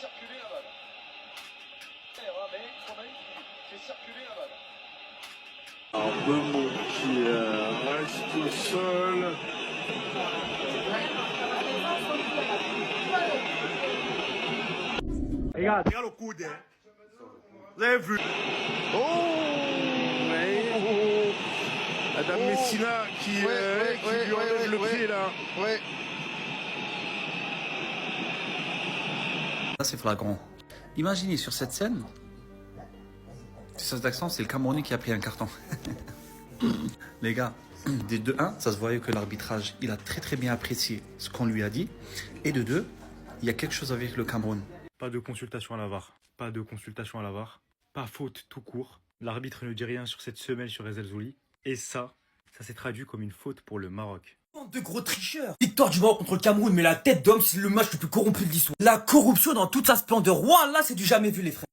circuler la balle. Mais Stromae fait circuler la balle. Armement qui reste seul. Regarde le coude. Vous avez vu? Oh, ouais. Adam Messina qui lui enlève le pied là. Ouais. Là, c'est flagrant. Imaginez sur cette scène, sur cet accent, c'est le Camerounais qui a pris un carton. Les gars, des 2-1, ça se voyait que l'arbitrage, il a très bien apprécié ce qu'on lui a dit. Et de 2, il y a quelque chose avec le Cameroun. Pas de consultation à la VAR. Pas de consultation à la VAR. Pas faute tout court. L'arbitre ne dit rien sur cette semelle sur Ezel Zouli. Et ça s'est traduit comme une faute pour le Maroc. Bande de gros tricheurs. Victoire du Maroc contre le Cameroun, mais la tête d'homme, c'est le match le plus corrompu de l'histoire. La corruption dans toute sa splendeur. Là, c'est du jamais vu, les frères.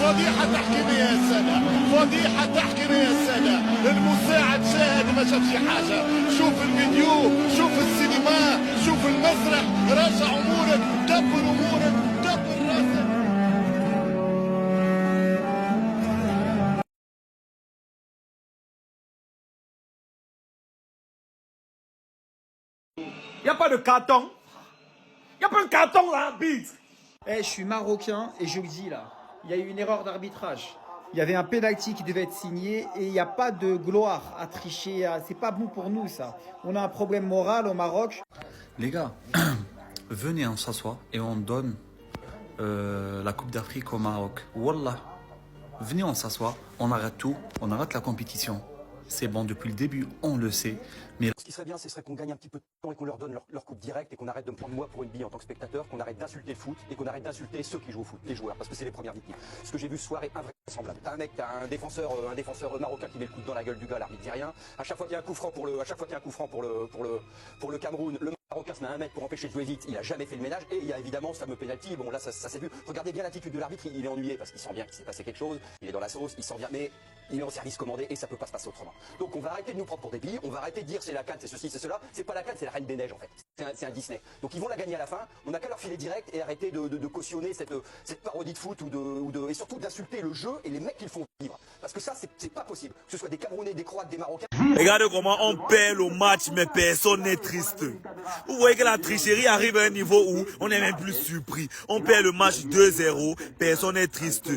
فضيحة تحكيمية يا السادة، فضيحة تحكيمية يا السادة، المساعد شاهد ما شاف شي حاجة، شوف الفيديو، شوف السينما، شوف المسرح، راجع أمورك، دبر أمورك، دبر راسك. Il n'y a pas de carton. Il n'y a pas de carton là, bite. Je suis marocain et je le dis là, il y a eu une erreur d'arbitrage. Il y avait un penalty qui devait être signé et il n'y a pas de gloire à tricher. C'est pas bon pour nous ça. On a un problème moral au Maroc. Les gars, venez, on s'assoit et on donne la Coupe d'Afrique au Maroc. Wallah, venez, on s'assoit, on arrête tout, on arrête la compétition. C'est bon depuis le début, on le sait. Mais ce qui serait bien, ce serait qu'on gagne un petit peu de temps et qu'on leur donne leur coupe directe et qu'on arrête de me prendre moi pour une bille en tant que spectateur, qu'on arrête d'insulter le foot et qu'on arrête d'insulter ceux qui jouent au foot, les joueurs, parce que c'est les premières victimes. Ce que j'ai vu ce soir est invraisemblable. T'as un défenseur marocain qui met le coude dans la gueule du gars, l'arbitre dit rien. À chaque fois qu'il y a un coup franc pour le Cameroun, le Marocain se met à 1 mètre pour empêcher de jouer vite. Il a jamais fait le ménage et il y a évidemment ce fameux penalty. Bon là ça s'est vu. Regardez bien l'attitude de l'arbitre, il est ennuyé parce qu'il sent bien qu'il s'est passé quelque chose. Il est dans la sauce, il sent bien, mais il est en service commandé et ça peut pas se passer autrement. Donc on va arrêter de nous prendre pour des billes, on va arrêter de dire c'est la canne, c'est ceci, c'est cela. C'est pas la canne, c'est la Reine des Neiges en fait. C'est un Disney. Donc ils vont la gagner à la fin. On n'a qu'à leur filer direct et arrêter de cautionner cette parodie de foot et surtout d'insulter le jeu et les mecs qui le font vivre. Parce que ça c'est pas possible. Que ce soit des Camerounais, des Croates, des Marocains. Regardez comment on perd le match, mais personne n'est triste. Vous voyez que la tricherie arrive à un niveau où on n'est même plus surpris. On perd le match 2-0, personne n'est triste.